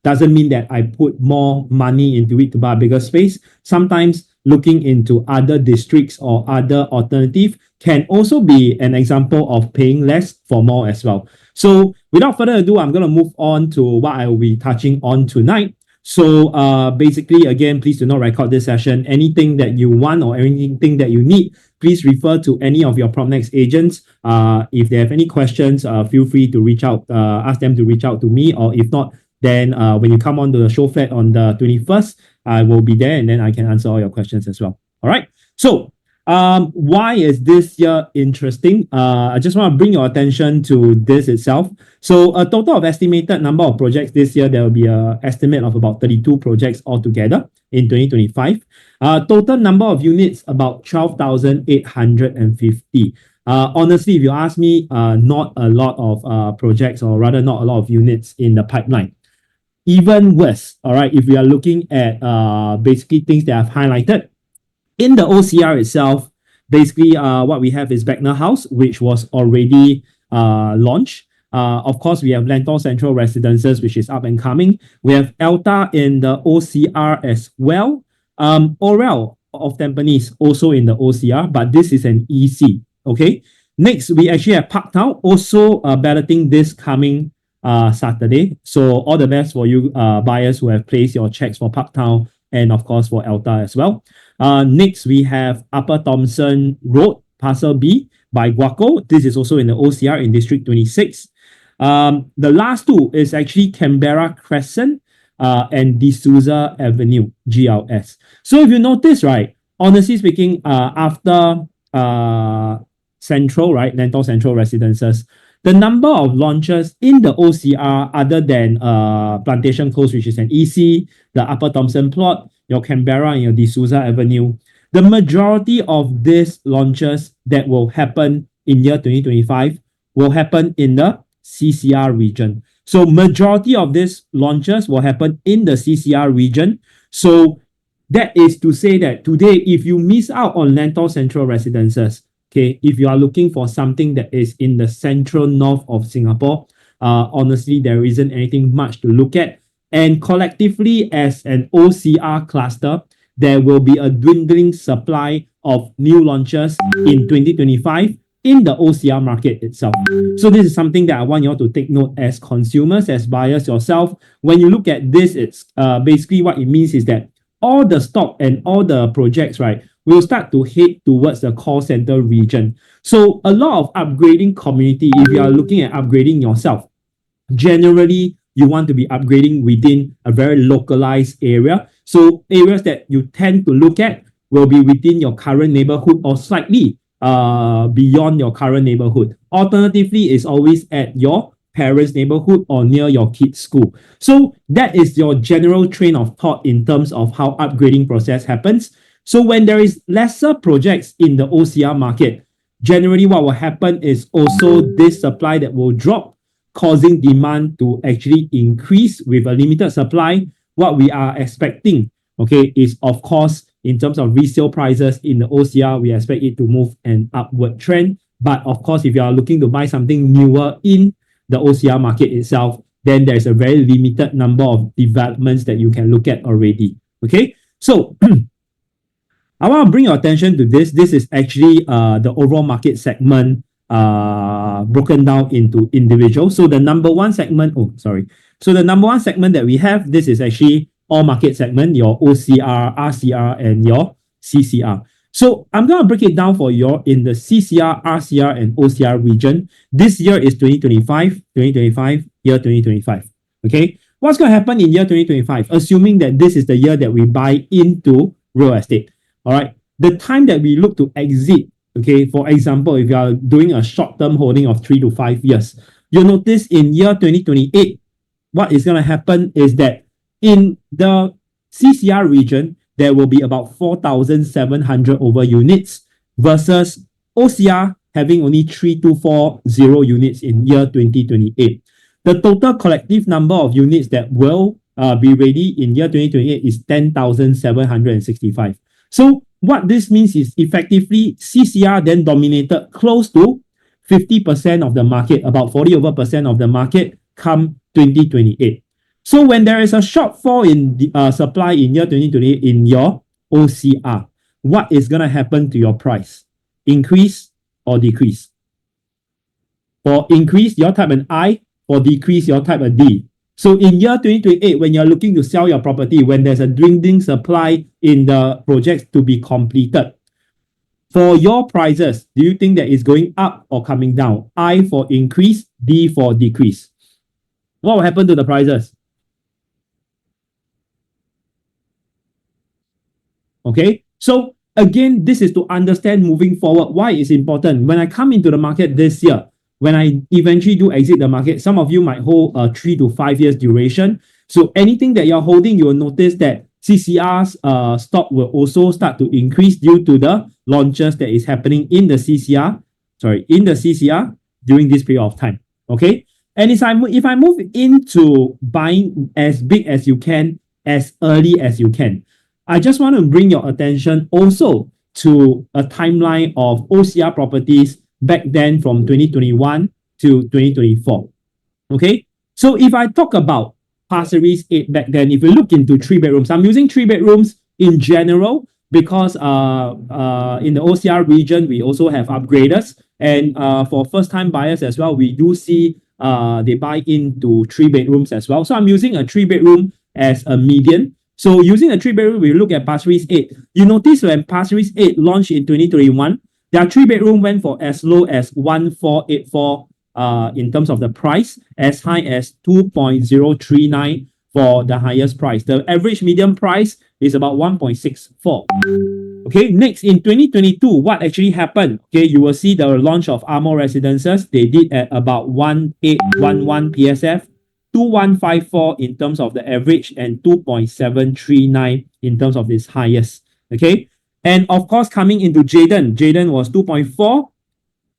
doesn't mean that I put more money into it to buy a bigger space. Sometimes looking into other districts or other alternative can also be an example of paying less for more as well. So without further ado, I'm going to move on to what I will be touching on tonight. So basically, again, please do not record this session. Anything that you want or anything that you need, please refer to any of your PropNex agents. If they have any questions, feel free to reach out, ask them to reach out to me, or if not, then when you come on to the show flat on the 21st, I will be there and then I can answer all your questions as well. All right. So why is this year interesting? I just want to bring your attention to this itself. So a total of estimated number of projects this year, there will be an estimate of about 32 projects altogether in 2025. Total number of units, about 12,850. Honestly, if you ask me, not a lot of projects, or rather not a lot of units in the pipeline. Even worse, all right, if we are looking at basically things that I've highlighted, in the OCR itself, basically what we have is Beckner House, which was already launched. Of course, we have Lentor Central Residences, which is up and coming. We have Elta in the OCR as well. Orel of Tampines also in the OCR, but this is an EC, okay? Next, we actually have Parktown also balloting this coming Saturday. So all the best for you buyers who have placed your checks for Parktown and of course for Elta as well. Next, we have Upper Thomson Road, Parcel B by Guaco. This is also in the OCR in District 26. The last two is actually Canberra Crescent and D'Souza Avenue, GLS. So if you notice, right, honestly speaking, after Central, right, Lentor Central Residences, the number of launches in the OCR other than Plantation Close, which is an EC, the Upper Thomson plot, your Canberra and your D'Souza Avenue, the majority of these launches that will happen in year 2025 will happen in the CCR region. So majority of these launches will happen in the CCR region. So that is to say that today, if you miss out on Lentor Central Residences, okay, if you are looking for something that is in the central north of Singapore, honestly, there isn't anything much to look at. And collectively, as an OCR cluster, there will be a dwindling supply of new launches in 2025 in the OCR market itself. So this is something that I want you all to take note as consumers, as buyers yourself. When you look at this, it's basically what it means is that all the stock and all the projects, right, will start to head towards the call center region. So a lot of upgrading community, if you are looking at upgrading yourself, generally you want to be upgrading within a very localized area. So areas that you tend to look at will be within your current neighborhood or slightly beyond your current neighborhood. Alternatively, it's always at your parents' neighborhood or near your kids' school. So that is your general train of thought in terms of how upgrading process happens. So when there is lesser projects in the OCR market, generally what will happen is also this supply that will drop, causing demand to actually increase with a limited supply. What we are expecting, okay, is of course, in terms of resale prices in the OCR, we expect it to move an upward trend. But of course, if you are looking to buy something newer in the OCR market itself, then there's a very limited number of developments that you can look at already. Okay, so I want to bring your attention to this. This is actually the overall market segment broken down into individuals. So the number one segment, So the number one segment that we have, this is actually all market segment, your OCR, RCR, and your CCR. So I'm going to break it down for you in the CCR, RCR, and OCR region. This year is 2025, year 2025. Okay, what's going to happen in year 2025? Assuming that this is the year that we buy into real estate. All right, the time that we look to exit, okay, for example, if you are doing a short-term holding of 3 to 5 years, you'll notice in year 2028, what is going to happen is that in the CCR region, there will be about 4,700 over units versus OCR having only 3,240 units in year 2028. The total collective number of units that will be ready in year 2028 is 10,765. So what this means is effectively CCR then dominated close to 50% of the market, about 40% of the market come 2028. So when there is a shortfall in the supply in year 2028 in your OCR, what is going to happen to your price? Increase or decrease? For increase, your type an I. For decrease, your type a D. So in year 2028, when you're looking to sell your property, when there's a dwindling supply in the projects to be completed, for your prices, do you think that it's going up or coming down? I for increase, D for decrease. What will happen to the prices? Okay, so again, this is to understand moving forward why it's important. When I come into the market this year, when I eventually do exit the market, some of you might hold a 3 to 5 years duration. So anything that you're holding, you will notice that CCR's stock will also start to increase due to the launches that is happening in the CCR, during this period of time. Okay, and if I move into buying as big as you can, as early as you can, I just want to bring your attention also to a timeline of OCR properties back then from 2021 to 2024. Okay, so if I talk about Pasir Ris 8 back then, if you look into 3 bedrooms, I'm using 3 bedrooms in general because in the OCR region, we also have upgraders. And for first-time buyers as well, we do see they buy into 3 bedrooms as well. So I'm using a 3 bedroom as a median. So using a 3 bedroom, we look at Pasir Ris 8. You notice when Pasir Ris 8 launched in 2021, their 3 bedroom went for as low as 1484 in terms of the price, as high as 2.039 for the highest price. The average median price is about 1.64. Okay, next in 2022, what actually happened? Okay, you will see the launch of Amor Residences. They did at about 1811 PSF. 2154 in terms of the average and 2.739 in terms of its highest. Okay. And of course, coming into Jayden was 2.4,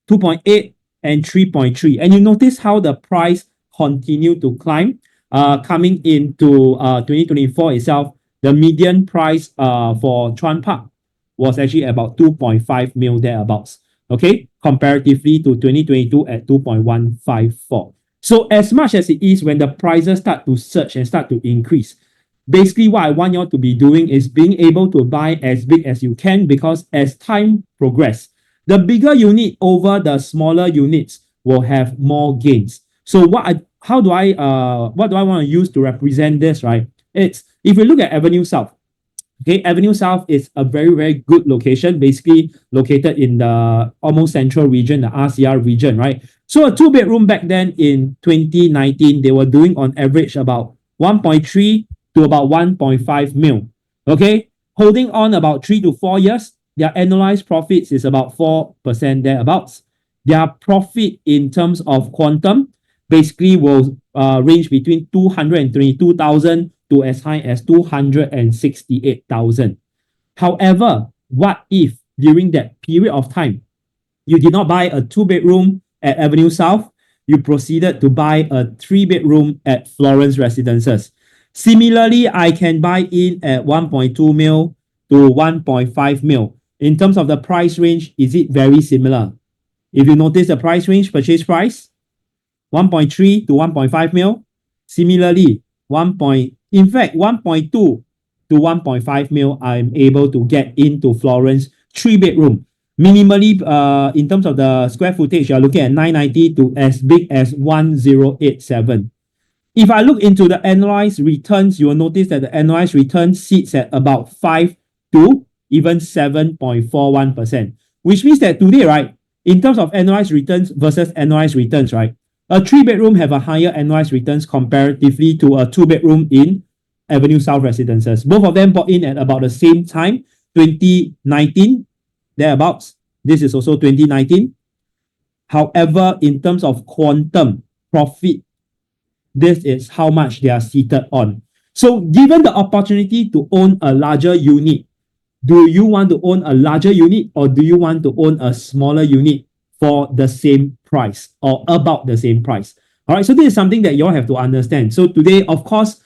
2.8, and 3.3. And you notice how the price continued to climb. Coming into 2024 itself, the median price for Chuan Park was actually about 2.5 mil thereabouts. Okay, comparatively to 2022 at 2.154. So as much as it is when the prices start to surge and start to increase, basically what I want you all to be doing is being able to buy as big as you can, because as time progresses, the bigger unit over the smaller units will have more gains. So what do I want to use to represent this, right? It's if we look at Avenue South. Okay, Avenue South is a very, very good location, basically located in the almost central region, the RCR region, right? So a 2 bedroom back then in 2019, they were doing on average about 1.3 to about 1.5 mil. Okay, holding on about 3 to 4 years, their annualized profits is about 4% thereabouts. Their profit in terms of quantum basically will range between 222,000 to as high as 268,000. However, what if during that period of time, you did not buy a 2 bedroom at Avenue South, you proceeded to buy a 3 bedroom at Florence Residences? Similarly, I can buy in at 1.2 mil to 1.5 mil. In terms of the price range, is it very similar? If you notice the price range, purchase price, 1.3 to 1.5 mil. Similarly, 1.2 to 1.5 mil, I'm able to get into Florence 3 bedroom. Minimally, in terms of the square footage, you're looking at 990 to as big as 1087. If I look into the annualized returns, you will notice that the annualized return sits at about 5 to even 7.41%, which means that today, right, in terms of annualized returns versus annualized returns, right, a 3 bedroom have a higher annualized returns comparatively to a 2 bedroom in Avenue South Residences. Both of them bought in at about the same time, 2019, thereabouts. This is also 2019. However, in terms of quantum profit, this is how much they are seated on. So given the opportunity to own a larger unit, do you want to own a larger unit or do you want to own a smaller unit for the same price or about the same price? All right, so this is something that you all have to understand. So today, of course,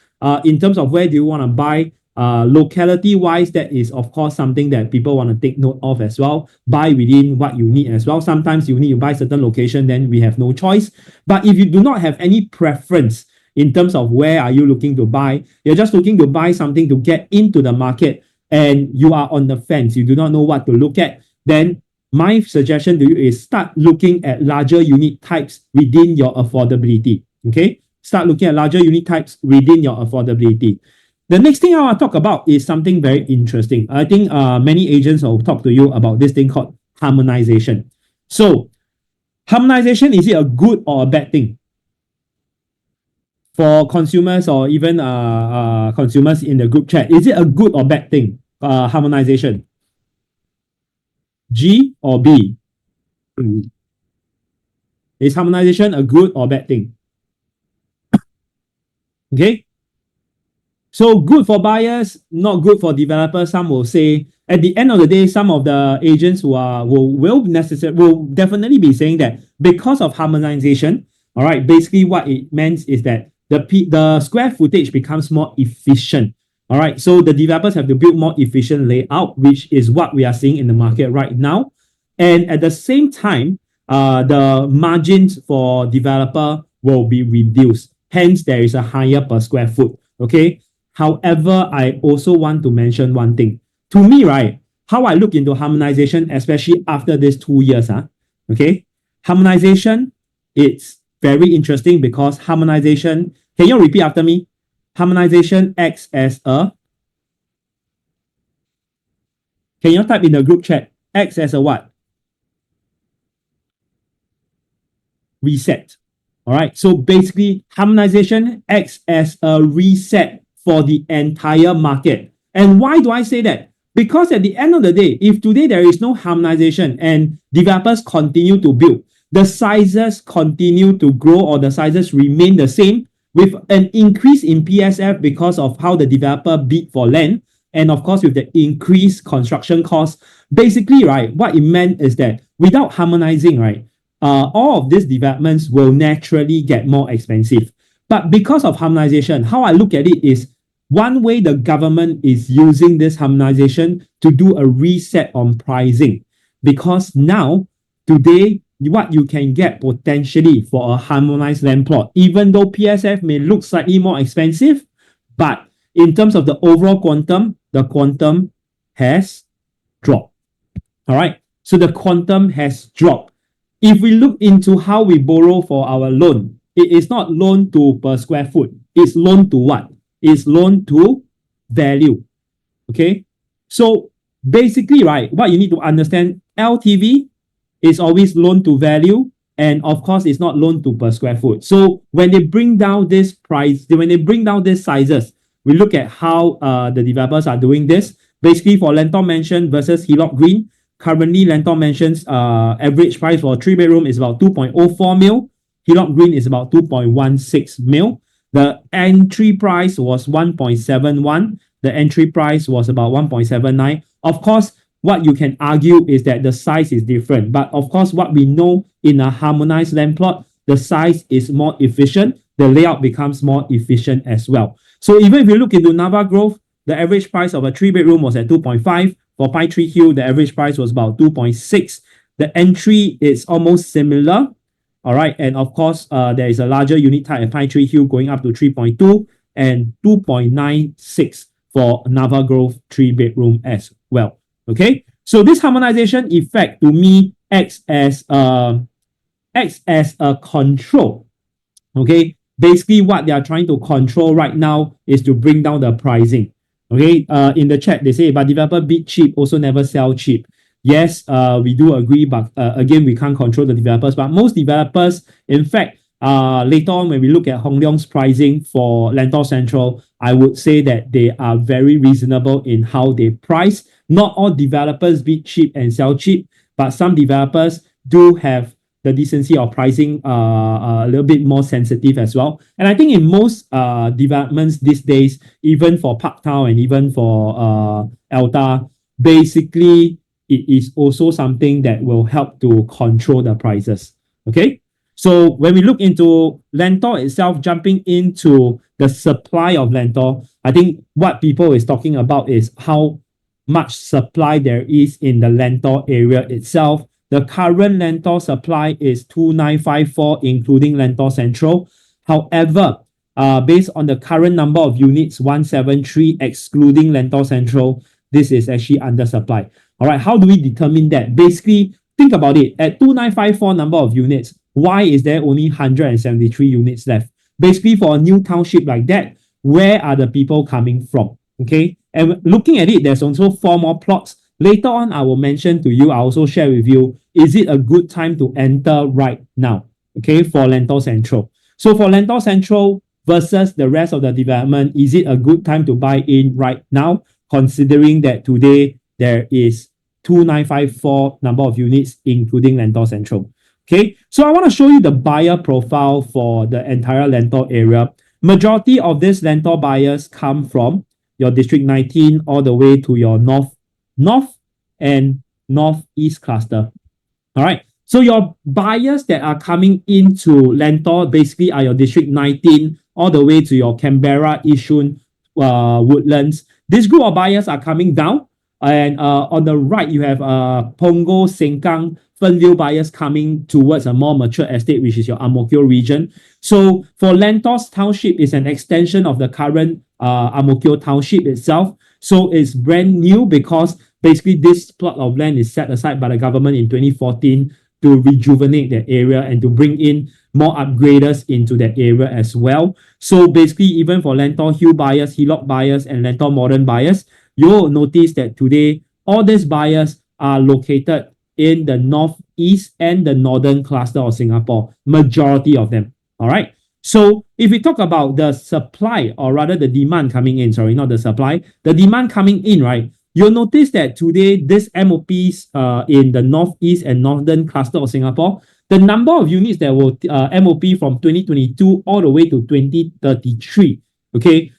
in terms of where do you want to buy, locality wise, that is of course something that people want to take note of as well. Buy within what you need as well. Sometimes you need to buy certain location, then we have no choice. But if you do not have any preference, in terms of where are you looking to buy. You're just looking to buy something to get into the market and you are on the fence, you do not know what to look at, then my suggestion to you is start looking at larger unit types within your affordability. Okay? Start looking at larger unit types within your affordability. The next thing I want to talk about is something very interesting. I think many agents will talk to you about this thing called harmonization. So, harmonization, is it a good or a bad thing? For consumers or even consumers in the group chat, is it a good or bad thing? Harmonization. G or B? Is harmonization a good or bad thing? Okay. So good for buyers, not good for developers. Some will say at the end of the day, some of the agents who are will definitely be saying that because of harmonization, all right, basically what it means is that the square footage becomes more efficient. All right, so the developers have to build more efficient layout, which is what we are seeing in the market right now. And at the same time, the margins for developer will be reduced. Hence, there is a higher per square foot. Okay. However, I also want to mention one thing. To me, right, how I look into harmonization, especially after these 2 years, okay, harmonization, it's very interesting because harmonization, can you repeat after me? Harmonization acts as a, can you type in the group chat, acts as a what? Reset. All right, so basically, harmonization acts as a reset for the entire market. And why do I say that? Because at the end of the day, if today there is no harmonization and developers continue to build, the sizes continue to grow or the sizes remain the same with an increase in PSF because of how the developer bid for land, and of course with the increased construction costs, basically, right, what it meant is that without harmonizing, right, all of these developments will naturally get more expensive. But because of harmonization, how I look at it is one way the government is using this harmonization to do a reset on pricing. Because now, today, what you can get potentially for a harmonized land plot, even though PSF may look slightly more expensive, but in terms of the overall quantum, the quantum has dropped. All right. So the quantum has dropped. If we look into how we borrow for our loan, it is not loan to per square foot. It's loan to what? It's loan to value. Okay. So basically, right, what you need to understand, LTV is always loan to value. And of course, it's not loan to per square foot. So when they bring down this price, when they bring down these sizes, we look at how the developers are doing this. Basically, for Lentor Mansion versus Hillock Green, currently Lentor Mansion's average price for a 3-bedroom is about 2.04 mil. Hillock Green is about 2.16 mil. The entry price was 1.71. The entry price was about 1.79. Of course, what you can argue is that the size is different. But of course, what we know in a harmonized land plot, the size is more efficient. The layout becomes more efficient as well. So even if you look into Nava Grove, the average price of a 3-bedroom was at 2.5. For Pine Tree Hill, the average price was about 2.6. The entry is almost similar. All right. And of course, there is a larger unit type at Pine Tree Hill going up to 3.2 and 2.96 for Nava Grove 3-bedroom as well. Okay. So this harmonization effect to me acts as a control. Okay. Basically, what they are trying to control right now is to bring down the pricing. Okay. In the chat, they say, but developer bid cheap, also never sell cheap. Yes, we do agree, but again, we can't control the developers. But most developers, in fact, later on when we look at Hong Leong's pricing for Lentor Central, I would say that they are very reasonable in how they price. Not all developers bid cheap and sell cheap, but some developers do have the decency of pricing a little bit more sensitive as well. And I think in most developments these days, even for Parktown and even for Alta, basically, it is also something that will help to control the prices. Okay. So when we look into Lentor itself, jumping into the supply of Lentor, I think what people is talking about is how much supply there is in the Lentor area itself. The current Lentor supply is 2954, including Lentor Central. However, based on the current number of units, 173, excluding Lentor Central, this is actually undersupply. All right, how do we determine that? Basically, think about it. At 2954 number of units, why is there only 173 units left? Basically, for a new township like that, where are the people coming from? Okay, and looking at it, there's also 4 more plots. Later on, I will mention to you, I'll also share with you, is it a good time to enter right now? Okay, for Lentor Central. So for Lentor Central versus the rest of the development, is it a good time to buy in right now, considering that today there is 2954 number of units, including Lentor Central? Okay, so I want to show you the buyer profile for the entire Lentor area. Majority of these Lentor buyers come from your District 19 all the way to your north and northeast cluster. All right. So your buyers that are coming into Lentor basically are your District 19 all the way to your Canberra, Yishun, Woodlands. This group of buyers are coming down. And on the right, you have Punggol, Sengkang, Fernvale buyers coming towards a more mature estate, which is your Ang Mo Kio region. So for Lentor's township is an extension of the current Ang Mo Kio township itself. So it's brand new because basically this plot of land is set aside by the government in 2014 to rejuvenate the area and to bring in more upgraders into that area as well. So basically, even for Lentor Hill buyers, Hillock buyers, and Lentor Modern buyers, you'll notice that today, all these buyers are located in the northeast and the northern cluster of Singapore, majority of them. All right. So if we talk about the supply, or rather the demand coming in, sorry, not the supply, the demand coming in, right? You'll notice that today, this MOPs in the northeast and northern cluster of Singapore, the number of units that will MOP from 2022 all the way to 2033, okay?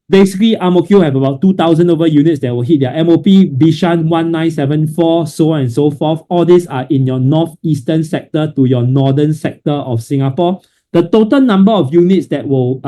Basically, Ang Mo Kio have about 2,000 over units that will hit their MOP, Bishan 1974, so on and so forth. All these are in your northeastern sector to your northern sector of Singapore. The total number of units that will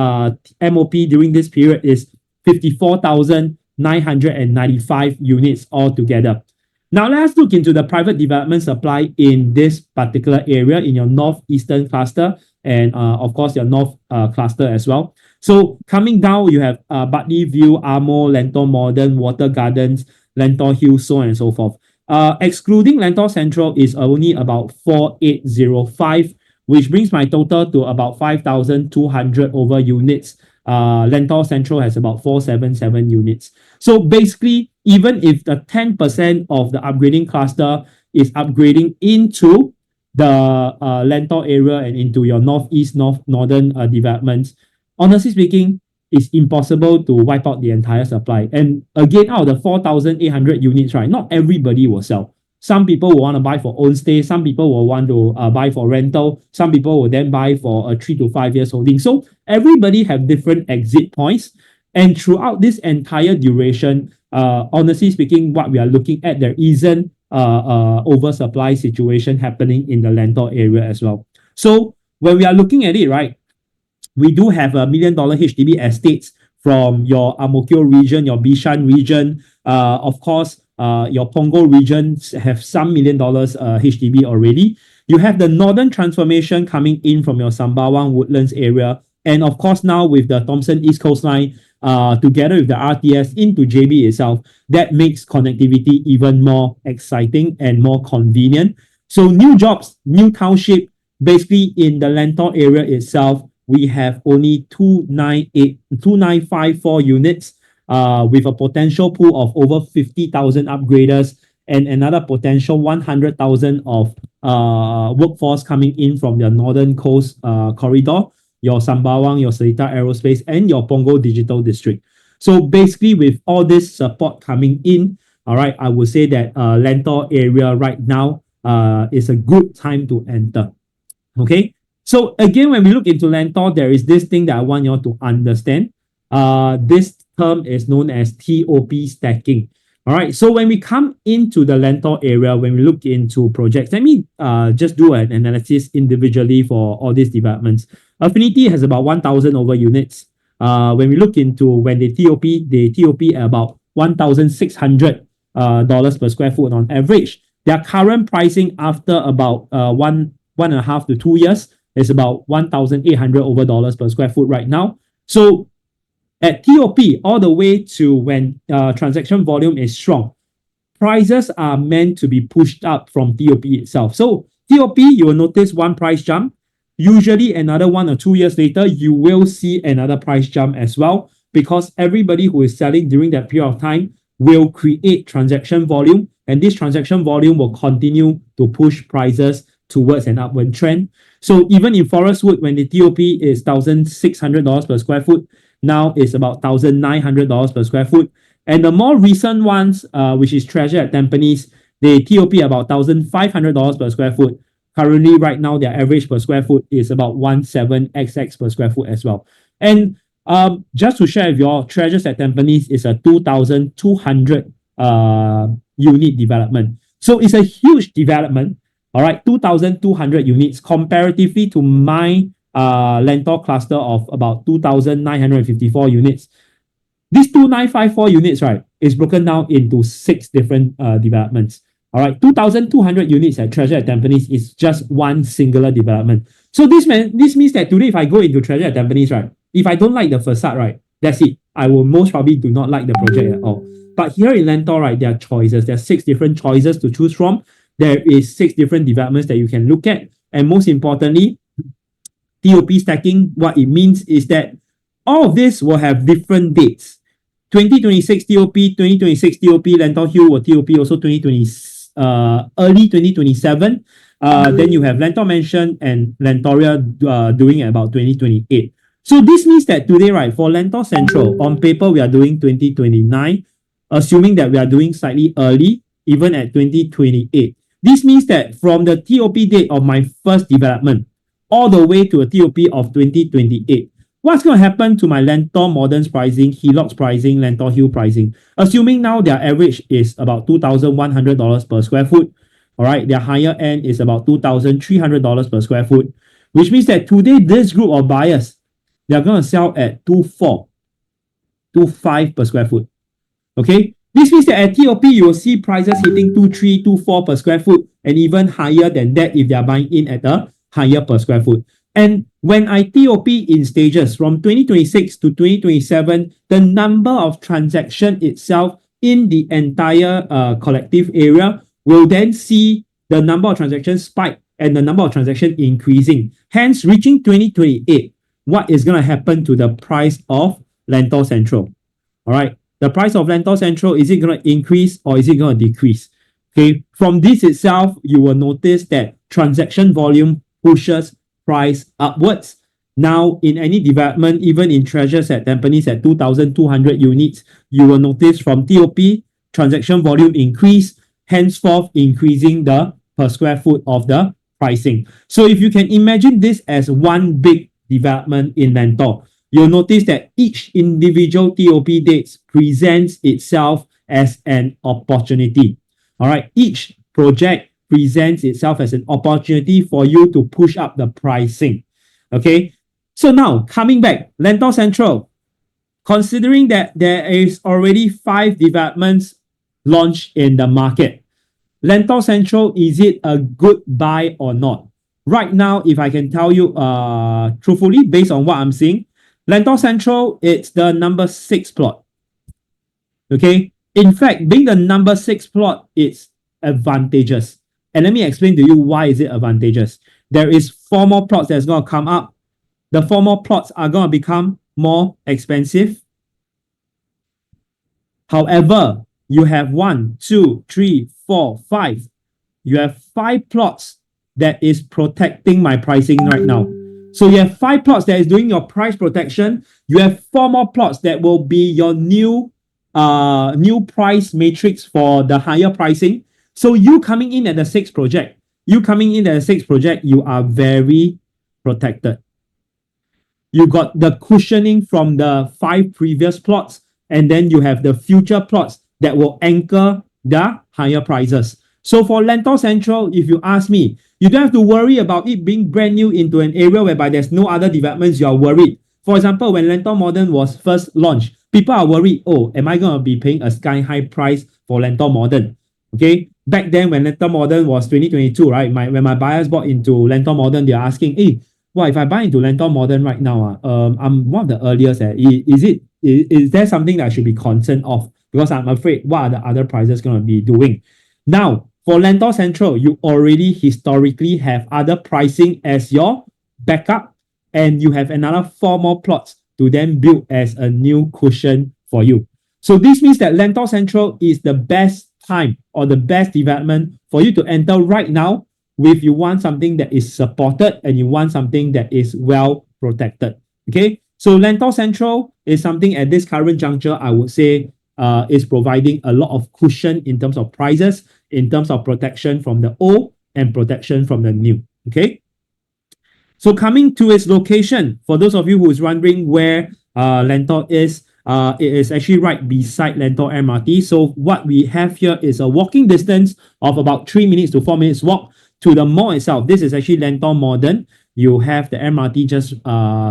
MOP during this period is 54,995 units altogether. Now let's look into the private development supply in this particular area in your northeastern cluster and of course your north cluster as well. So coming down, you have Bartley View, Amo, Lentor Modern, Water Gardens, Lentor Hill, so on and so forth. Excluding Lentor Central is only about 4,805, which brings my total to about 5,200 over units. Lentor Central has about 477 units. So basically, even if the 10% of the upgrading cluster is upgrading into the Lentor area and into your northeast, northern developments, honestly speaking, it's impossible to wipe out the entire supply. And again, out of the 4,800 units, right, not everybody will sell. Some people will want to buy for own stay. Some people will want to buy for rental. Some people will then buy for a 3 to 5 years holding. So everybody have different exit points. And throughout this entire duration, honestly speaking, what we are looking at, there isn't oversupply situation happening in the Lentor area as well. So when we are looking at it, right, we do have $1 million HDB estates from your Ang Mo Kio region, your Bishan region. Of course, your Punggol region have some $1 million HDB already. You have the northern transformation coming in from your Sembawang Woodlands area. And of course, now with the Thomson East Coast Line, together with the RTS into JB itself, that makes connectivity even more exciting and more convenient. So new jobs, new township, basically in the Lentor area itself, we have only 2,954 units with a potential pool of over 50,000 upgraders and another potential 100,000 of workforce coming in from the northern coast corridor, your Sembawang, your Seletar Aerospace, and your Punggol Digital District. So basically, with all this support coming in, all right, I would say that Lentor area right now is a good time to enter. Okay. So again, when we look into Lentor, there is this thing that I want you all to understand. This term is known as TOP stacking. All right. So when we come into the Lentor area, when we look into projects, let me just do an analysis individually for all these developments. Affinity has about 1,000 over units. When we look into when they TOP at about $1,600 per square foot on average. Their current pricing after about 1.5 to 2 years is about 1,800 over dollars per square foot right now. So at TOP, all the way to when transaction volume is strong, prices are meant to be pushed up from TOP itself. So TOP, you will notice one price jump. Usually another 1 or 2 years later, you will see another price jump as well, because everybody who is selling during that period of time will create transaction volume, and this transaction volume will continue to push prices towards an upward trend. So even in Forestwood, when the TOP is $1,600 per square foot, now it's about $1,900 per square foot. And the more recent ones, which is Treasure at Tampines, the TOP about $1,500 per square foot. Currently, right now, their average per square foot is about 17XX per square foot as well. And just to share with you all, Treasures at Tampines is a 2,200 unit development. So it's a huge development, all right, 2,200 units comparatively to my Lentor cluster of about 2,954 units. These 2,954 units, right, is broken down into 6 different developments. All right, 2,200 units at Treasure at Tampines is just one singular development. So this means that today, if I go into Treasure at Tampines, right, if I don't like the facade, right, that's it. I will most probably do not like the project at all. But here in Lentor, right, there are choices. There are 6 different choices to choose from. There is 6 different developments that you can look at. And most importantly, TOP stacking, what it means is that all of this will have different dates. 2026 TOP, 2026 TOP, Lentor Hill or TOP also early 2027. Then you have Lentor Mansion and Lentoria doing at about 2028. So this means that today, right, for Lentor Central, on paper, we are doing 2029, assuming that we are doing slightly early, even at 2028. This means that from the TOP date of my first development, all the way to a TOP of 2028, what's going to happen to my Lentor Modern's pricing, Hillock's pricing, Lentor Hill pricing? Assuming now their average is about $2,100 per square foot, all right, their higher end is about $2,300 per square foot, which means that today this group of buyers, they're going to sell at 2,400, 2,500 per square foot. Okay, this means that at TOP, you will see prices hitting 2,300, 2,400 per square foot, and even higher than that if they are buying in at a higher per square foot. And when I TOP in stages from 2026 to 2027, the number of transaction itself in the entire collective area will then see the number of transactions spike and the number of transactions increasing. Hence, reaching 2028, what is going to happen to the price of Lentor Central? All right, the price of Lentor Central, is it going to increase or is it going to decrease? Okay, from this itself, you will notice that transaction volume pushes price upwards. Now, in any development, even in Treasures at Tampines at 2,200 units, you will notice from TOP, transaction volume increase, henceforth increasing the per square foot of the pricing. So if you can imagine this as one big development in Lentor, you'll notice that each individual TOP dates presents itself as an opportunity. All right, each project presents itself as an opportunity for you to push up the pricing. Okay, so now coming back, Lentor Central, considering that there is already 5 developments launched in the market, Lentor Central, is it a good buy or not? Right now, if I can tell you truthfully, based on what I'm seeing, Lentor Central, it's the number 6 plot. Okay, in fact, being the number 6 plot, it's advantageous. And let me explain to you why is it advantageous. There is 4 more plots that's going to come up. The 4 more plots are going to become more expensive. However, you have 1, 2, 3, 4, 5. You have 5 plots that is protecting my pricing right now. So you have 5 plots that is doing your price protection. You have 4 more plots that will be your new price matrix for the higher pricing. So you coming in at the 6th project, you are very protected. You got the cushioning from the 5 previous plots, and then you have the future plots that will anchor the higher prices. So for Lentor Central, if you ask me, you don't have to worry about it being brand new into an area whereby there's no other developments. You are worried. For example, when Lentor Modern was first launched, people are worried, oh, am I going to be paying a sky-high price for Lentor Modern? Okay, back then when Lentor Modern was 2022, right, when my buyers bought into Lentor Modern, they're asking, hey, well, if I buy into Lentor Modern right now, I'm one of the earliest. Is there something that I should be concerned of? Because I'm afraid what are the other prices going to be doing? Now, for Lentor Central, you already historically have other pricing as your backup, and you have another 4 more plots to then build as a new cushion for you. So this means that Lentor Central is the best time or the best development for you to enter right now if you want something that is supported and you want something that is well protected. Okay, so Lentor Central is something at this current juncture, I would say, is providing a lot of cushion in terms of prices, in terms of protection from the old and protection from the new. Okay, so coming to its location, for those of you who is wondering where Lentor is, it is actually right beside Lentor MRT. So what we have here is a walking distance of about 3 minutes to 4 minutes walk to the mall itself. This is actually Lentor Modern. You have the MRT just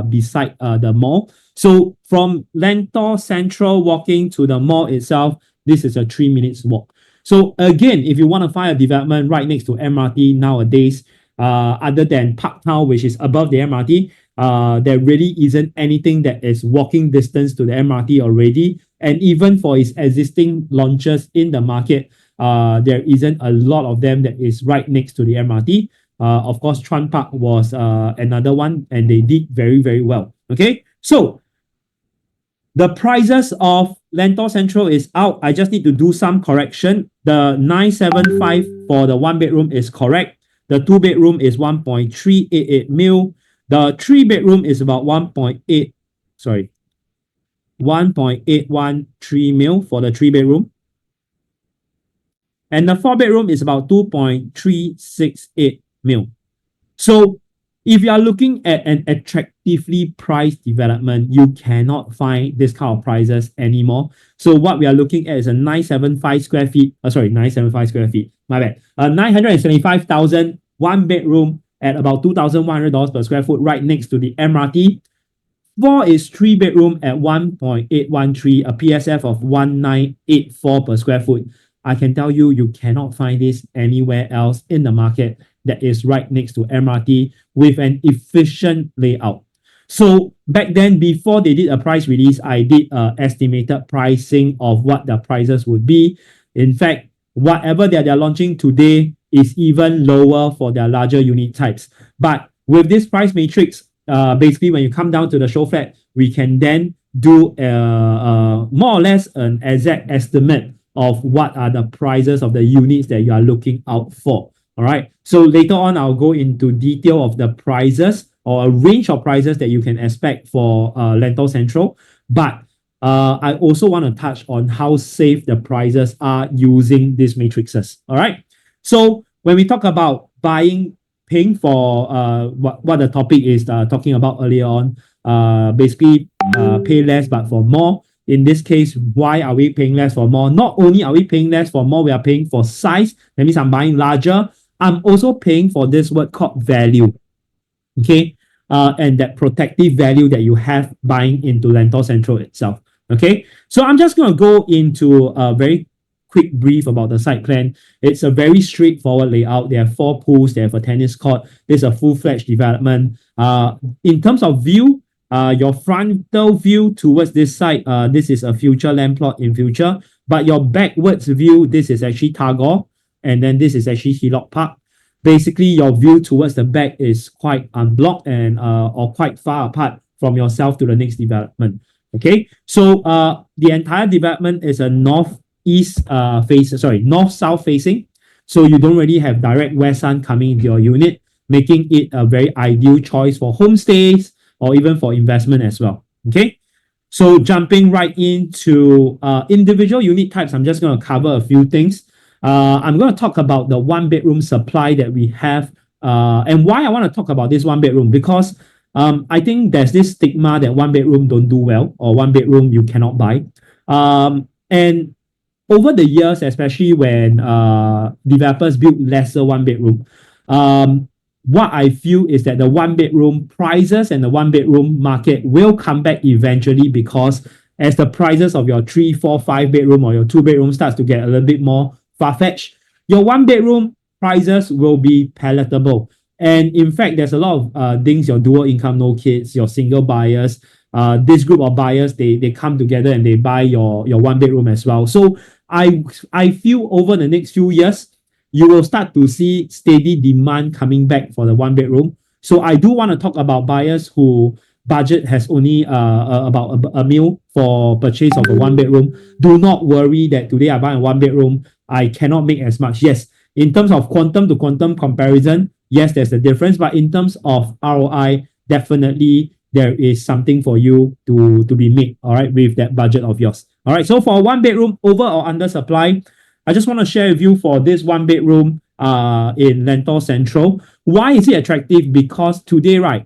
beside the mall. So from Lentor Central walking to the mall itself, this is a 3 minutes walk. So again, if you want to find a development right next to MRT nowadays, other than Parktown, which is above the MRT, there really isn't anything that is walking distance to the MRT already. And even for its existing launches in the market, there isn't a lot of them that is right next to the MRT. Of course, Chuan Park was another one, and they did very, very well. Okay, so the prices of Lentor Central is out. I just need to do some correction. The 975 for the 1 bedroom is correct. The 2 bedroom is 1.388 mil. The 3 bedroom is about 1.813 mil for the 3 bedroom. And the 4 bedroom is about 2.368 mil. So if you are looking at an attractively priced development, you cannot find this kind of prices anymore. So what we are looking at is a 975 square feet, 975 square feet, my bad. 975,000 1 bedroom at about $2,100 per square foot right next to the MRT. 4 is 3 bedroom at 1.813, a PSF of 1984 per square foot. I can tell you, you cannot find this anywhere else in the market that is right next to MRT with an efficient layout. So back then, before they did a price release, I did estimated pricing of what the prices would be. In fact, whatever that they're launching today is even lower for their larger unit types. But with this price matrix, basically when you come down to the show flat, we can then do more or less an exact estimate of what are the prices of the units that you are looking out for. All right. So later on, I'll go into detail of the prices or a range of prices that you can expect for Lentor Central. But I also want to touch on how safe the prices are using these matrices. All right. So when we talk about paying for what the topic is talking about earlier on, basically pay less but for more. In this case, why are we paying less for more? Not only are we paying less for more, we are paying for size. That means I'm buying larger. I'm also paying for this word called value. Okay. And that protective value that you have buying into Lentor Central itself. Okay. So I'm just going to go into a very quick brief about the site plan. It's a very straightforward layout. There are 4 pools. They have a tennis court. This is a full-fledged development. In terms of view, your frontal view towards this site, this is a future land plot in future. But your backwards view, this is actually Tagore. And then this is actually Hillock Park. Basically, your view towards the back is quite unblocked and or quite far apart from yourself to the next development. Okay, so the entire development is a north-south facing. So you don't really have direct west sun coming into your unit, making it a very ideal choice for homestays or even for investment as well. Okay, so jumping right into individual unit types, I'm just going to cover a few things. I'm going to talk about the 1 bedroom supply that we have and why I want to talk about this 1 bedroom, because I think there's this stigma that 1 bedroom don't do well or 1 bedroom you cannot buy. And over the years, especially when developers build lesser 1 bedroom, what I feel is that the 1 bedroom prices and the 1 bedroom market will come back eventually, because as the prices of your 3, 4, 5 bedroom or your 2 bedroom starts to get a little bit more far-fetched, your 1 bedroom prices will be palatable. And in fact, there's a lot of things, your dual income, no kids, your single buyers, this group of buyers, they come together and they buy your one bedroom as well. So I feel over the next few years, you will start to see steady demand coming back for the one bedroom. So I do want to talk about buyers who budget has only about a mil for purchase of a one bedroom. Do not worry that today I buy a one bedroom, I cannot make as much. Yes, in terms of quantum to quantum comparison, yes, there's a difference, but in terms of ROI, definitely there is something for you to be made, all right, with that budget of yours. All right, so for one bedroom, over or under supply, I just want to share with you for this one bedroom in Lentor Central. Why is it attractive? Because today, right,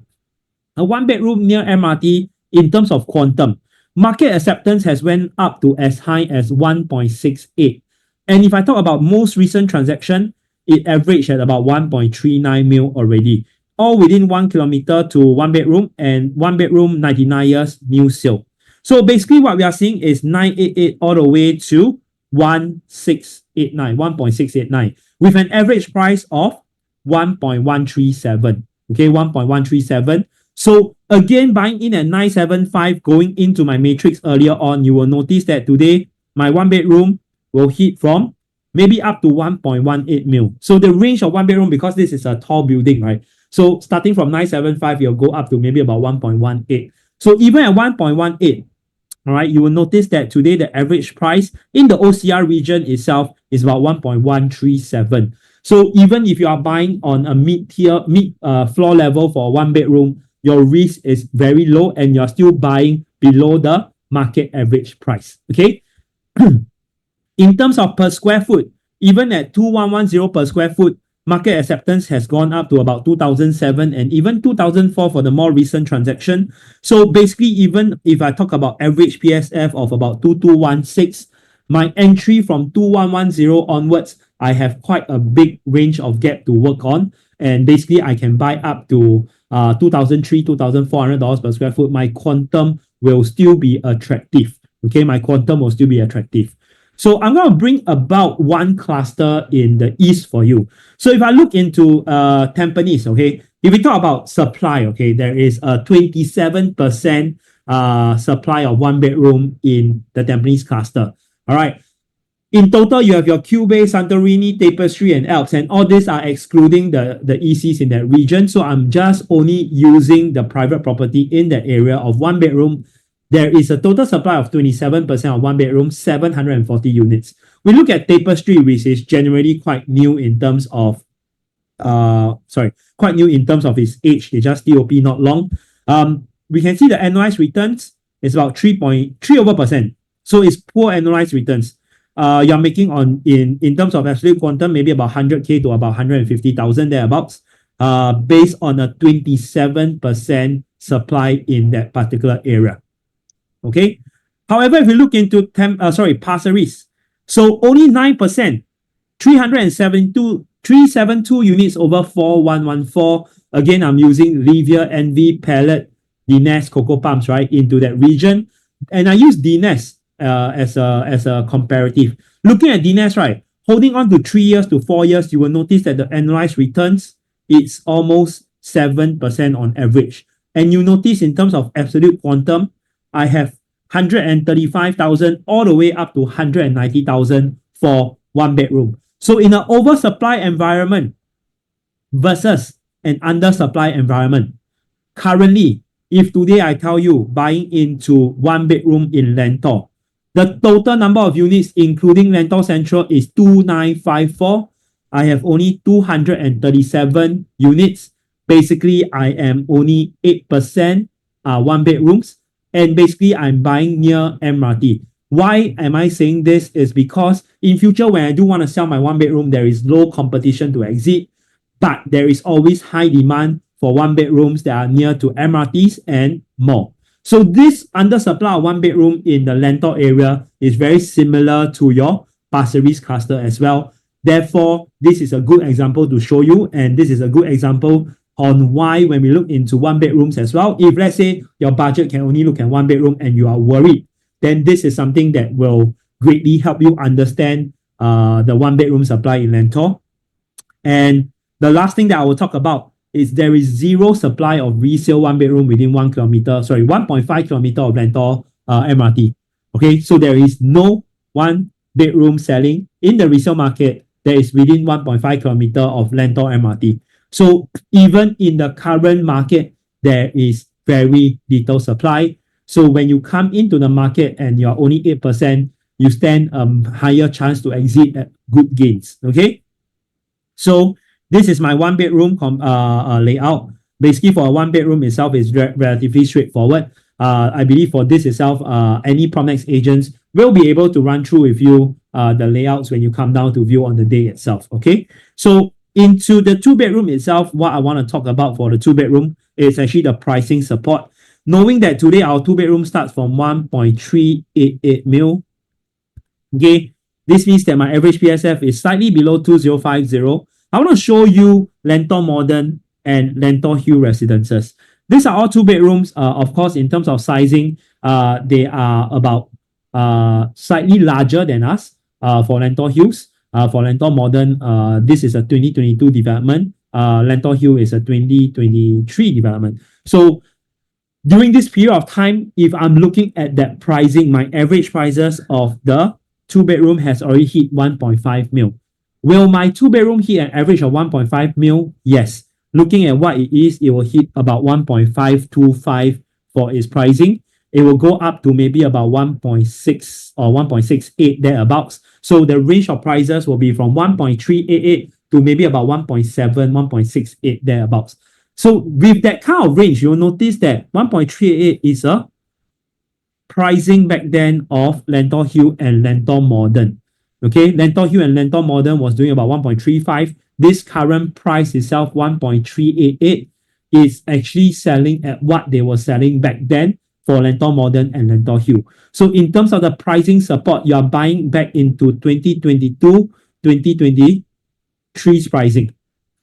a one bedroom near MRT in terms of quantum, market acceptance has went up to as high as 1.68. And if I talk about most recent transaction, it averaged at about 1.39 mil already, all within 1 kilometer to one bedroom, and one bedroom 99 years new sale. So basically what we are seeing is 988 all the way to 1.689 with an average price of 1.137. Okay, 1.137. So again, buying in at 975, going into my matrix earlier on, you will notice that today my one bedroom will hit from maybe up to 1.18 mil. So the range of one bedroom, because this is a tall building, right? So starting from 975, you'll go up to maybe about 1.18. So even at 1.18, all right, you will notice that today the average price in the OCR region itself is about 1.137. So even if you are buying on a mid-tier, floor level for a one bedroom, your risk is very low and you're still buying below the market average price. Okay. In terms of per square foot, even at 2110 per square foot, market acceptance has gone up to about 2007 and even 2004 for the more recent transaction. So basically, even if I talk about average PSF of about 2216, my entry from 2110 onwards, I have quite a big range of gap to work on. And basically, I can buy up to $2,300, $2,400 per square foot. My quantum will still be attractive. Okay, my quantum will still be attractive. So I'm going to bring about one cluster in the east for you. So if I look into Tampines, okay, if we talk about supply, okay, there is a 27% supply of one bedroom in the Tampines cluster. All right. In total, you have your Cubay, Santorini, Tapestry, and Alps, and all these are excluding the ECs in that region. So I'm just only using the private property in that area of one bedroom. There is a total supply of 27% of one bedroom, 740 units. We look at Tapestry, which is generally quite new in terms of quite new in terms of its age. They just TOP not long. We can see the annualized returns is about 3.3%. So it's poor annualized returns. You're making on in terms of absolute quantum, maybe about 100K to about 150,000 thereabouts, based on a 27% supply in that particular area. Okay. However, if we look into Pasir Ris, so only 9%, 372 units over 4114. Again, I'm using Livia, Envy, Palette, Dines, Coco Palms, right, into that region. And I use Dines as a comparative. Looking at Dines, right, holding on to 3 years to 4 years, you will notice that the annualized returns, it's almost 7% on average. And you notice in terms of absolute quantum, I have 135,000 all the way up to 190,000 for one bedroom. So in an oversupply environment versus an undersupply environment, currently, if today I tell you buying into one bedroom in Lentor, the total number of units including Lentor Central is 2954. I have only 237 units. Basically, I am only 8% one bedrooms. And basically, I'm buying near MRT. Why am I saying this? Is because in future, when I do want to sell my one bedroom, there is low competition to exit, but there is always high demand for one bedrooms that are near to MRTs and more. So this undersupply of one bedroom in the Lentor area is very similar to your Pasir Ris cluster as well. Therefore, this is a good example to show you, and this is a good example on why when we look into one bedrooms as well, if let's say your budget can only look at one bedroom and you are worried, then this is something that will greatly help you understand the one bedroom supply in Lentor. And the last thing that I will talk about is there is zero supply of resale one bedroom within 1.5 kilometer of Lentor MRT. Okay, so there is no one bedroom selling in the resale market that is within 1.5 kilometer of Lentor MRT. So even in the current market, there is very little supply. So when you come into the market and you're only 8%, you stand a higher chance to exit at good gains. Okay. So this is my one bedroom layout. Basically, for a one bedroom itself is relatively straightforward. I believe for this itself, any Promex agents will be able to run through with you the layouts when you come down to view on the day itself. Okay. So into the two bedroom itself, what I want to talk about for the two bedroom is actually the pricing support. Knowing that today our two bedroom starts from 1.388 mil. Okay, this means that my average PSF is slightly below 2050. I want to show you Lentor Modern and Lentor Hill Residences. These are all two bedrooms. Of course, in terms of sizing, they are about slightly larger than us for Lentor Hills. For Lentor Modern, this is a 2022 development. Lentor Hill is a 2023 development. So during this period of time, if I'm looking at that pricing, my average prices of the two bedroom has already hit 1.5 mil. Will my two bedroom hit an average of 1.5 mil? Yes. Looking at what it is, it will hit about 1.525 for its pricing. It will go up to maybe about 1.6 or 1.68 thereabouts. So the range of prices will be from 1.388 to maybe about 1.7, 1.68 thereabouts. So with that kind of range, you'll notice that 1.388 is a pricing back then of Lentor Hill and Lentor Modern. Okay, Lentor Hill and Lentor Modern was doing about 1.35. This current price itself, 1.388, is actually selling at what they were selling back then for Lentor Modern and Lentor Hill. So in terms of the pricing support, you are buying back into 2022, 2023's pricing.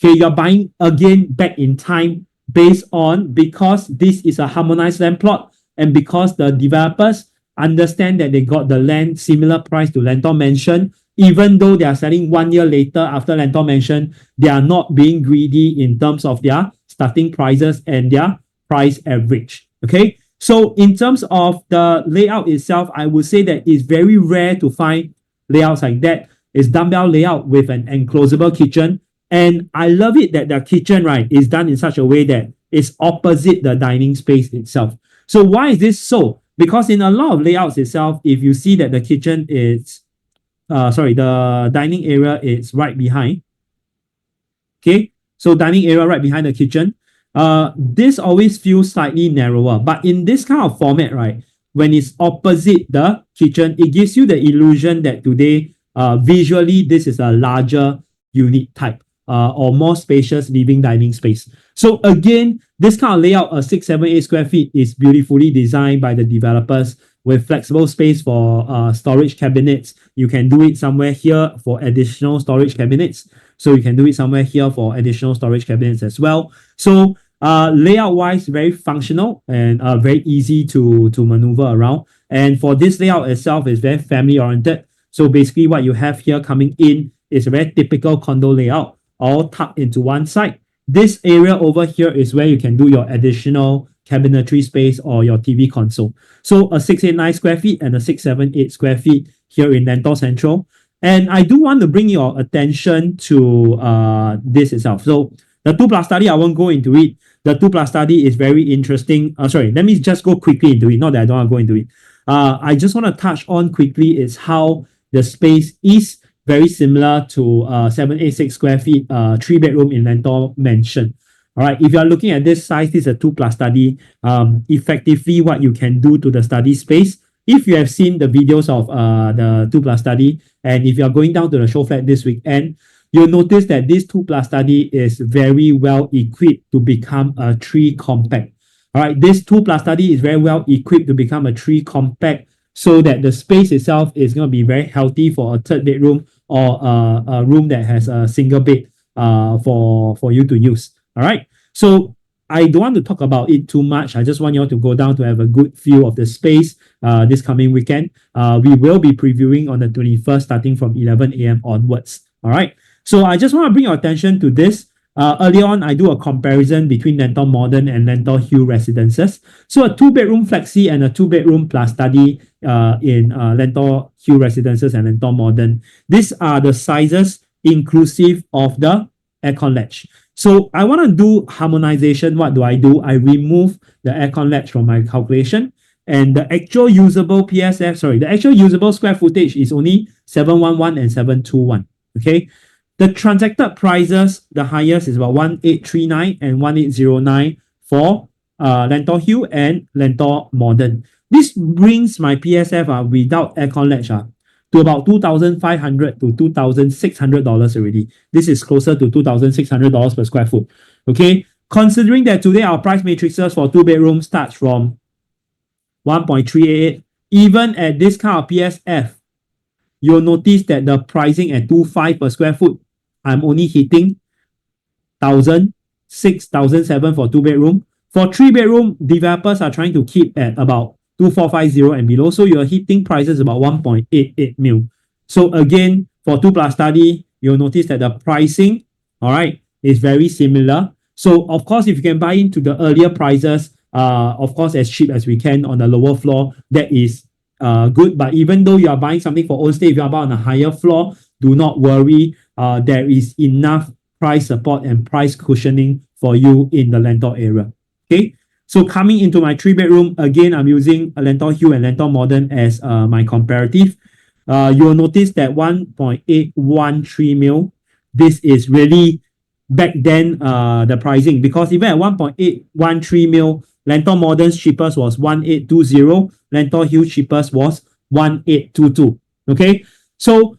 Okay, you're buying again back in time based on, because this is a harmonized land plot and because the developers understand that they got the land similar price to Lentor Mansion, even though they are selling 1 year later after Lentor Mansion, they are not being greedy in terms of their starting prices and their price average. Okay, so in terms of the layout itself, I would say that it's very rare to find layouts like that. It's dumbbell layout with an enclosable kitchen. And I love it that the kitchen, right, is done in such a way that it's opposite the dining space itself. So why is this so? Because in a lot of layouts itself, if you see that the kitchen is, the dining area is right behind. Okay, so dining area right behind the kitchen. This always feels slightly narrower. But in this kind of format, right, when it's opposite the kitchen, it gives you the illusion that today, visually, this is a larger unit type. Or more spacious living dining space. So again, this kind of layout, 678 square feet, is beautifully designed by the developers with flexible space for storage cabinets. You can do it somewhere here for additional storage cabinets. So you can do it somewhere here for additional storage cabinets as well. So layout wise, very functional and very easy to maneuver around. And for this layout itself, is very family oriented. So basically what you have here coming in is a very typical condo layout, all tucked into one side. This area over here is where you can do your additional cabinetry space or your TV console. So a 689 square feet and a 678 square feet here in Lentor Central. And I do want to bring your attention to this itself. So the 2+ study, I won't go into it. The 2+ study is very interesting. Let me just go quickly into it. Not that I don't want to go into it. I just want to touch on quickly is how the space is very similar to 786 square feet, 3-bedroom in Lentor Mansion. All right, if you are looking at this size, this is a 2+ study. Effectively, what you can do to the study space, if you have seen the videos of the 2+ study, and if you are going down to the show flat this weekend, you'll notice that this 2+ study is very well equipped to become a 3 compact. All right, this 2+ study is very well equipped to become a 3 compact, so that the space itself is going to be very healthy for a 3rd bedroom or a room that has a single bed for you to use. All right. So I don't want to talk about it too much. I just want you all to go down to have a good feel of the space this coming weekend. We will be previewing on the 21st starting from 11 a.m. onwards. All right. So I just want to bring your attention to this. Earlier on, I do a comparison between Lentor Modern and Lentor Hill Residences. So a two-bedroom flexi and a two-bedroom plus study in Lentor Hill Residences and Lentor Modern. These are the sizes inclusive of the aircon latch. So I want to do harmonization. What do? I remove the aircon latch from my calculation, and the actual usable the actual usable square footage is only 711 and 721. Okay. The transacted prices, the highest is about 1839 and 1809 for Lentor Hill and Lentor Modern. This brings my PSF without aircon latch to about $2,500 to $2,600 already. This is closer to $2,600 per square foot. Okay, considering that today our price matrices for two bedrooms starts from 1.388, even at this kind of PSF, you'll notice that the pricing at 2.5 per square foot, I'm only hitting 1,000, 6,007 for two bedroom. For three bedroom, developers are trying to keep at about 2,450 and below. So you're hitting prices about 1.88 mil. So again, for 2 plus study, you'll notice that the pricing, all right, is very similar. So of course, if you can buy into the earlier prices, of course, as cheap as we can on the lower floor, that is good. But even though you are buying something for own stay, if you are buying on a higher floor, do not worry. There is enough price support and price cushioning for you in the Lentor area. Okay. So coming into my three bedroom, again, I'm using Lentor Hill and Lentor Modern as my comparative. You'll notice that 1.813 mil, this is really back then the pricing, because even at 1.813 mil, Lentor Modern's cheapest was 1820, Lentor Hill cheapest was 1822. Okay, so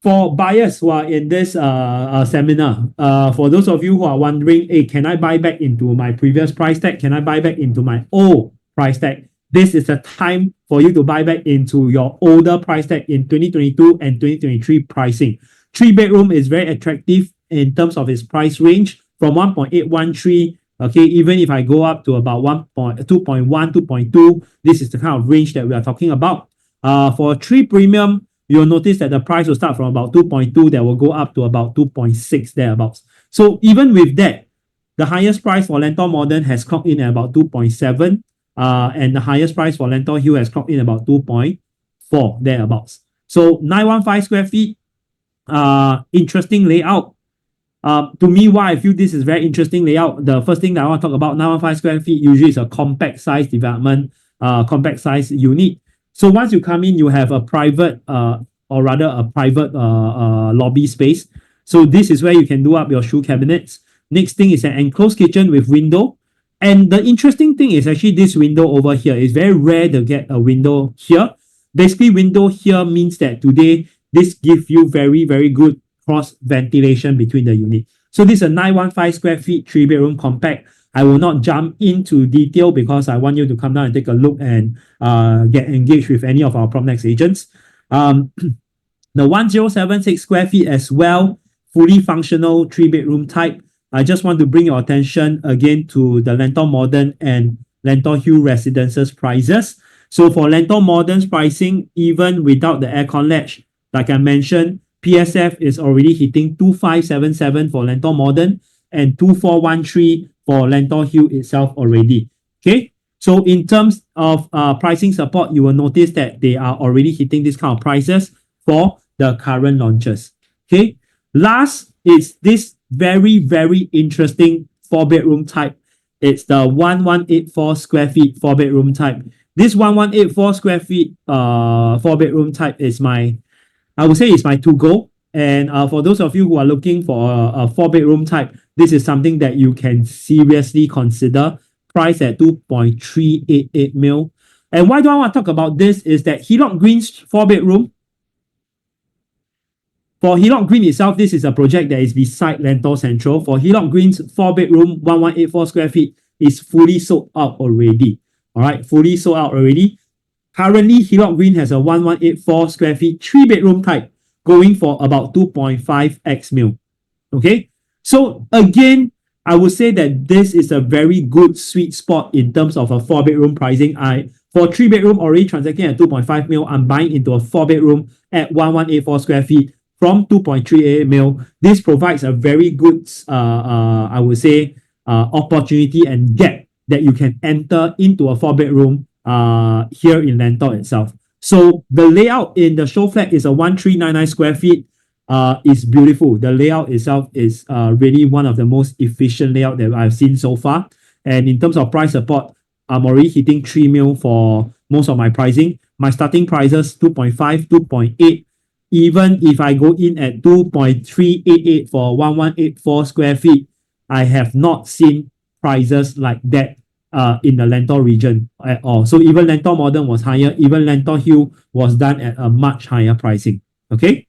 for buyers who are in this seminar, for those of you who are wondering, hey, can I buy back into my previous price tag? Can I buy back into my old price tag? This is the time for you to buy back into your older price tag in 2022 and 2023 pricing. Three bedroom is very attractive in terms of its price range from 1.813. Okay, even if I go up to about 2.1, 2.2, this is the kind of range that we are talking about. For three premium, you'll notice that the price will start from about 2.2, that will go up to about 2.6 thereabouts. So even with that, the highest price for Lentor Modern has clocked in at about 2.7, and the highest price for Lentor Hill has clocked in about 2.4 thereabouts. So 915 square feet, interesting layout. To me, why I feel this is very interesting layout, the first thing that I want to talk about, 915 square feet usually is a compact size development, compact size unit. So once you come in, you have a private, or rather a private lobby space. So this is where you can do up your shoe cabinets. Next thing is an enclosed kitchen with window. And the interesting thing is actually this window over here. It's very rare to get a window here. Basically, window here means that today, this gives you very, very good cross ventilation between the unit. So this is a 915 square feet, 3-bedroom compact. I will not jump into detail because I want you to come down and take a look and get engaged with any of our PropNext agents. The 1076 square feet as well, fully functional 3-bedroom type. I just want to bring your attention again to the Lentor Modern and Lentor Hill Residences prices. So for Lentor Modern's pricing, even without the aircon latch, like I mentioned, PSF is already hitting 2577 for Lentor Modern and 2413 for Lentor Hill itself already. Okay, so in terms of pricing support, you will notice that they are already hitting this kind of prices for the current launches. Okay, last is this very, very interesting 4-bedroom type. It's the 1184 square feet 4-bedroom type. This 1184 square feet 4-bedroom type is my, I would say it's my to-go. And for those of you who are looking for a 4-bedroom type, this is something that you can seriously consider. Price at 2.388 mil. And why do I want to talk about this is that Hillock Green's 4-bedroom. For Hillock Green itself, this is a project that is beside Lentor Central. For Hillock Green's 4-bedroom, 1184 square feet is fully sold out already. All right, fully sold out already. Currently, Hillock Green has a 1184 square feet, 3-bedroom type, going for about 2.5x mil. Okay, so again, I would say that this is a very good sweet spot in terms of a 4-bedroom pricing. For 3-bedroom already transacting at 2.5 mil, I'm buying into a 4-bedroom at 1184 square feet from 2.38 mil. This provides a very good, I would say, opportunity and gap that you can enter into a 4-bedroom here in Lentor itself. So the layout in the show flat is a 1399 square feet. Is beautiful. The layout itself is really one of the most efficient layout that I've seen so far. And in terms of price support, I'm already hitting 3 mil for most of my pricing. My starting prices 2.5, 2.8. Even if I go in at 2.388 for 1184 square feet, I have not seen prices like that in the Lentor region at all. So even Lentor Modern was higher, even Lentor Hill was done at a much higher pricing. Okay.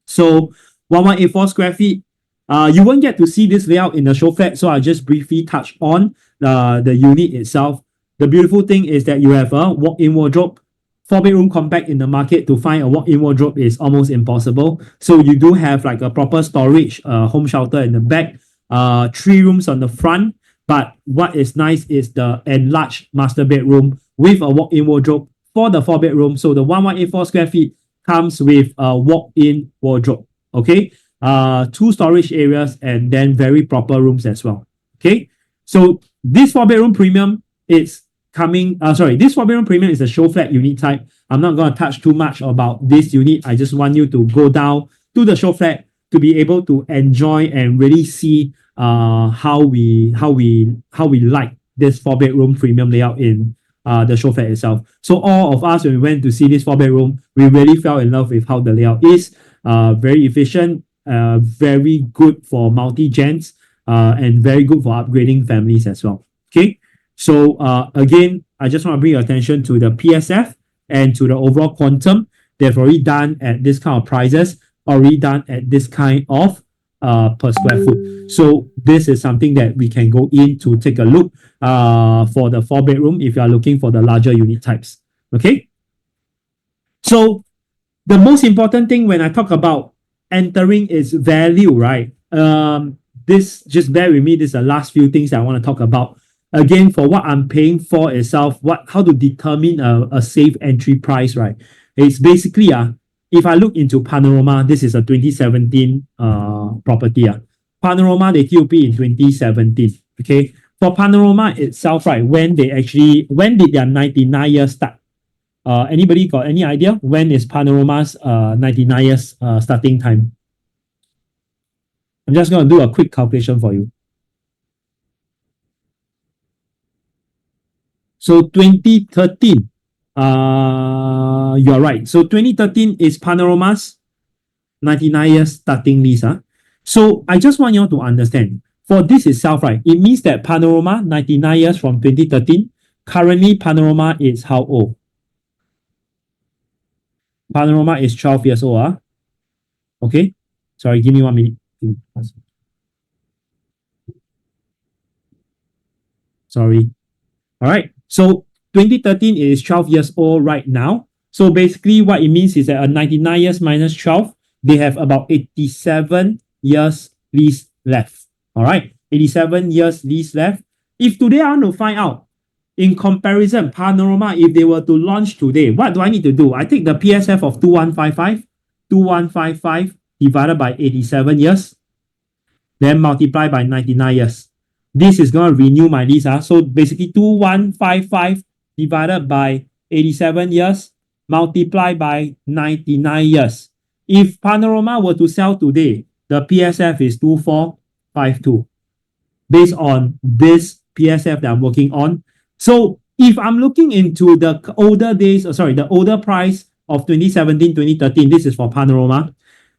So 1184 square feet, you won't get to see this layout in the show flat, so I'll just briefly touch on the unit itself. The beautiful thing is that you have a walk-in wardrobe. 4-bedroom compact in the market, to find a walk-in wardrobe is almost impossible. So you do have like a proper storage, home shelter in the back, 3 rooms on the front. But what is nice is the enlarged master bedroom with a walk-in wardrobe for the 4-bedroom. So the 1184 square feet comes with a walk-in wardrobe. Okay, 2 storage areas and then very proper rooms as well. Okay, so this 4-bedroom premium is coming. This 4-bedroom premium is a show flat unit type. I'm not going to touch too much about this unit. I just want you to go down to the show flat to be able to enjoy and really see how we like this 4-bedroom premium layout in the show flat itself. So all of us, when we went to see this 4-bedroom, we really fell in love with how the layout is. Very efficient, very good for multi-gens, and very good for upgrading families as well. Okay, so again, I just want to bring your attention to the PSF and to the overall quantum. They've already done at this kind of prices, already done at this kind of per square foot. So this is something that we can go in to take a look for the 4-bedroom if you are looking for the larger unit types. Okay. So the most important thing when I talk about entering is value, right? This, just bear with me, this is the last few things I want to talk about. Again, for what I'm paying for itself, how to determine a safe entry price, right? It's basically if I look into Panorama, this is a 2017 property. Panorama, they TOP in 2017. Okay. For Panorama itself, right, when did their 99 years start? Anybody got any idea? When is Panorama's 99 years starting time? I'm just going to do a quick calculation for you. So 2013, you're right. So 2013 is Panorama's 99 years starting lease. So I just want you to understand, for this itself, right, it means that Panorama, 99 years from 2013, currently Panorama is how old? Panorama is 12 years old. Okay. Sorry, give me 1 minute. Sorry. All right. So 2013 is 12 years old right now. So basically what it means is that a 99 years minus 12, they have about 87 years lease left. All right. 87 years lease left. If today I want to find out, in comparison, Panorama, if they were to launch today, what do I need to do? I take the PSF of 2155 divided by 87 years, then multiply by 99 years. This is going to renew my lease. So basically 2155 divided by 87 years, multiply by 99 years. If Panorama were to sell today, the PSF is 2452 based on this PSF that I'm working on. So if I'm looking into the older days, the older price of 2017, 2013, this is for Panorama.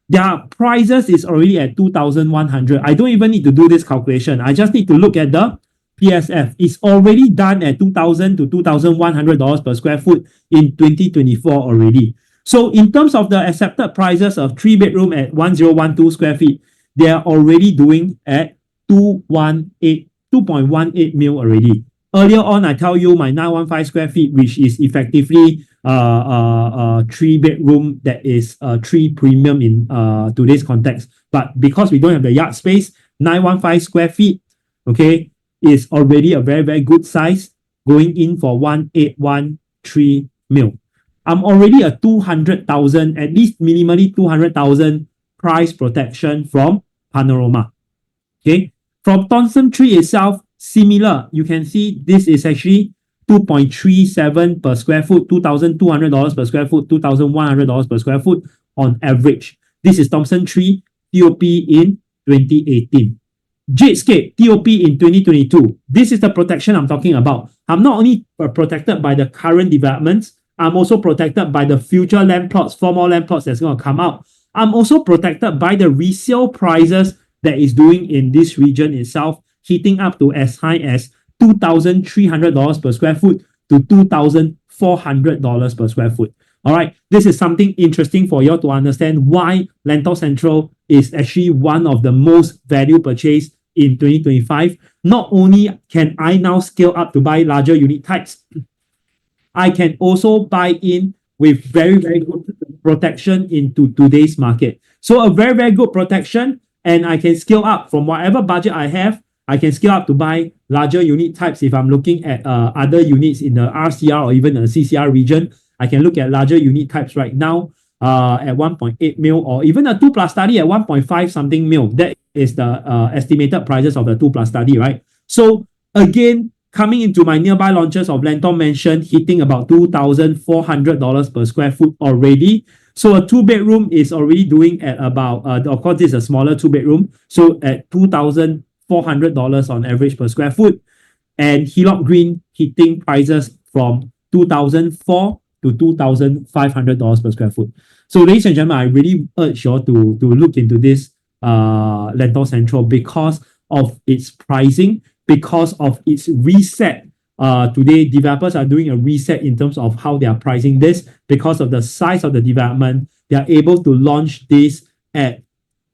Their prices is already at 2,100. I don't even need to do this calculation. I just need to look at the PSF. It's already done at $2,000 to $2,100 per square foot in 2024 already. So in terms of the accepted prices of 3-bedroom at 1012 square feet, they are already doing at 2.18 mil already. Earlier on, I tell you my 915 square feet, which is effectively 3-bedroom that is 3 premium in today's context. But because we don't have the yard space, 915 square feet, okay, is already a very, very good size, going in for 1813 mil. I'm already a 200,000, at least minimally 200,000 price protection from Panorama. Okay, from Thomson Tree itself, similar. You can see this is actually 2.37 per square foot, $2,200 per square foot, $2,100 per square foot on average. This is Thomson Tree TOP in 2018. Jadescape TOP in 2022. This is the protection I'm talking about. I'm not only protected by the current developments, I'm also protected by the future land plots, 4 more land plots that's going to come out. I'm also protected by the resale prices that is doing in this region itself, hitting up to as high as $2,300 per square foot to $2,400 per square foot. All right, this is something interesting for you to understand why Lentor Central is actually one of the most value purchase in 2025. Not only can I now scale up to buy larger unit types, I can also buy in with very, very good protection into today's market. So a very, very good protection, and I can scale up from whatever budget I have. I can scale up to buy larger unit types if I'm looking at other units in the RCR or even the CCR region. I can look at larger unit types right now at 1.8 mil or even a 2+ study at 1.5 something mil. That is the estimated prices of the 2+ study, right? So again, coming into my nearby launches of Lentor Mansion, hitting about $2,400 per square foot already. So a 2-bedroom is already doing at about, of course, this is a smaller 2-bedroom. So at $2,400 on average per square foot. And Hillock Green hitting prices from $2,400 to $2,500 per square foot. So ladies and gentlemen, I really urge you all to look into this Lentor Central because of its pricing, because of its reset. Today, developers are doing a reset in terms of how they are pricing this. Because of the size of the development, they are able to launch this at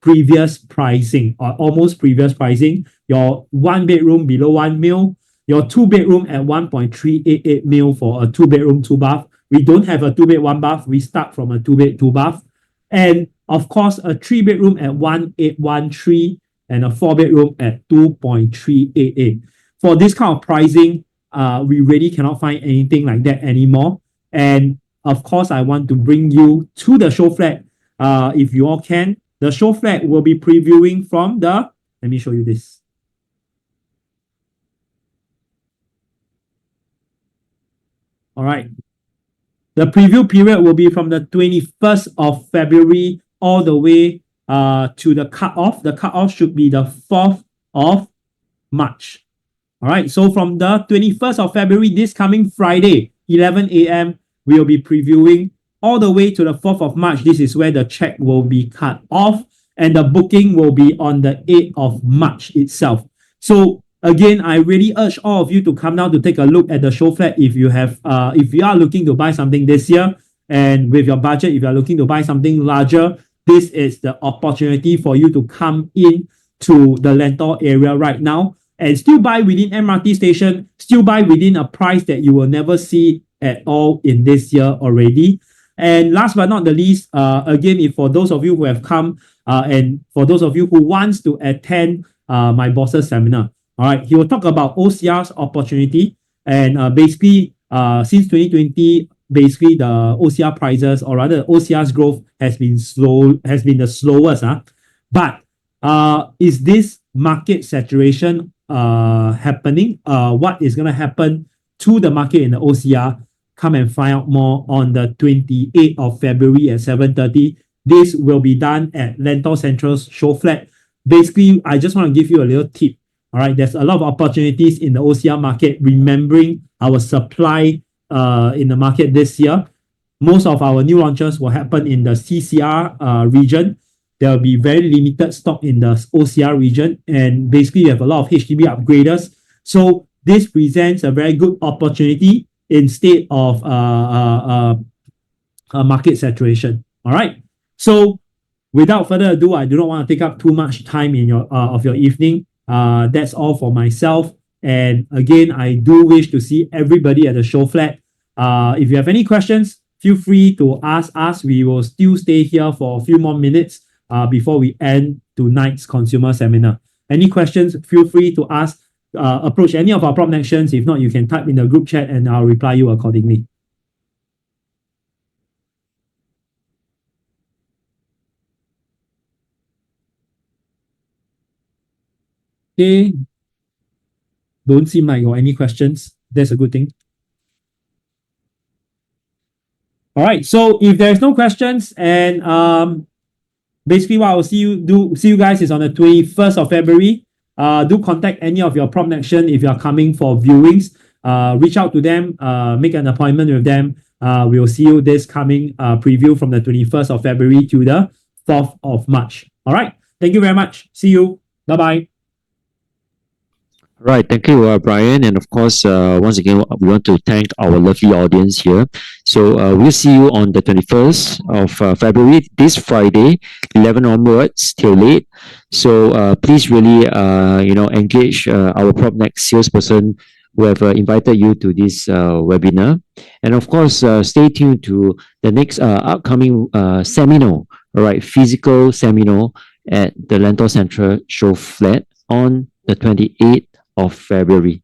previous pricing or almost previous pricing. Your 1-bedroom below 1 mil, your 2-bedroom at 1.388 mil for a 2-bedroom, 2-bath. We don't have a 2-bed, 1-bath. We start from a 2-bed, 2-bath. And of course, a 3-bedroom at 1.813 and a 4-bedroom at 2.388. For this kind of pricing, we really cannot find anything like that anymore. And of course, I want to bring you to the show flat. If you all can, the show flat will be previewing from the, let me show you this. All right. The preview period will be from the 21st of February all the way to the cutoff. The cutoff should be the 4th of March. All right. So from the 21st of February, this coming Friday, 11 a.m., we'll be previewing all the way to the 4th of March. This is where the check will be cut off and the booking will be on the 8th of March itself. So again, I really urge all of you to come down to take a look at the show flat if you have, if you are looking to buy something this year and with your budget, if you are looking to buy something larger, this is the opportunity for you to come in to the Lentor area right now and still buy within MRT station, still buy within a price that you will never see at all in this year already. And last but not the least, again, if for those of you who have come and for those of you who wants to attend my boss's seminar, all right, he will talk about OCR's opportunity and basically since 2020, basically the OCR prices or rather OCR's growth has been the slowest. But is this market saturation happening? What is going to happen to the market in the OCR? Come and find out more on the 28th of February at 7:30. This will be done at Lentor Central's show flat. Basically, I just want to give you a little tip. All right, there's a lot of opportunities in the OCR market, remembering our supply in the market this year. Most of our new launches will happen in the CCR region. There will be very limited stock in the OCR region, and basically you have a lot of HDB upgraders. So this presents a very good opportunity instead of market saturation. All right. So without further ado, I do not want to take up too much time in your of your evening. That's all for myself. And again, I do wish to see everybody at the show flat. If you have any questions, feel free to ask us. We will still stay here for a few more minutes before we end tonight's consumer seminar. Any questions, feel free to ask. Approach any of our prop connections. If not, you can type in the group chat and I'll reply you accordingly. Okay. Don't seem like you have any questions. That's a good thing. All right. So if there's no questions, and basically what I will see you guys is on the 21st of February. Do contact any of your prop nation if you are coming for viewings. Reach out to them, make an appointment with them. We will see you this coming preview from the 21st of February to the 4th of March. All right. Thank you very much. See you. Bye bye. Right, thank you, Brian. And of course, once again, we want to thank our lovely audience here. So we'll see you on the 21st of February, this Friday, 11 onwards till late. So please really, engage our PropNext salesperson who have invited you to this webinar. And of course, stay tuned to the next upcoming seminar, all right, physical seminar at the Lentor Central Show Flat on the 28th of February.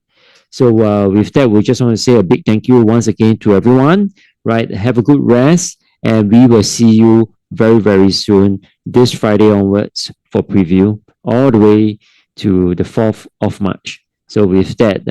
So with that, we just want to say a big thank you once again to everyone. Right, have a good rest, and we will see you very very soon this Friday onwards for preview all the way to the 4th of March. So with that.